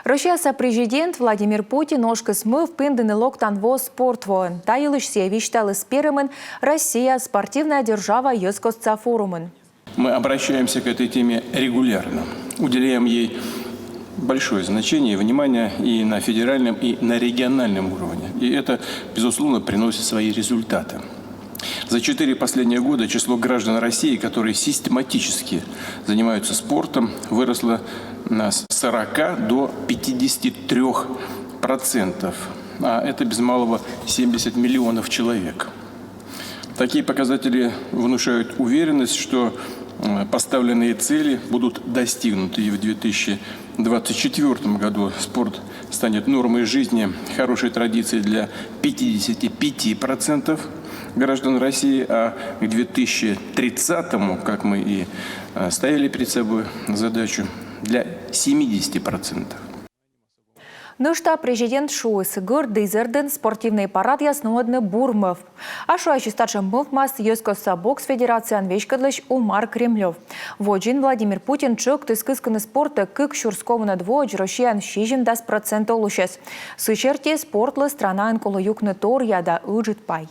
Россия президент Владимир Путин ошкыс мыв пиндыны локтанво спортво. Тайылышсе вишталы сперемен Россия спортивная держава Йоскосца форумын. Мы обращаемся к этой теме регулярно, уделяем ей большое значение и внимание и на федеральном, и на региональном уровне. И это, безусловно, приносит свои результаты. За 4 последние года число граждан России, которые систематически занимаются спортом, выросло с 40 до 53%. А это без малого 70 миллионов человек. Такие показатели внушают уверенность, что поставленные цели будут достигнуты. И в 2024 году спорт станет нормой жизни, хорошей традицией для 55% граждан России, а к 2030-му, как мы и ставили перед собой задачу, для 70%. Ну что, президент Шуйс Дизерден спортивный парад яснодны Бурмов. А шуащий старший мывмас Йоскоса бокс федерации анвечкадлыш Умар Кремлев. Воджин Владимир Путин чок тыскысканы спорта кык шурскована двоч Россиян 60% лущес. Сычерте спортлы страна инколу юкны тор яда уджит пай.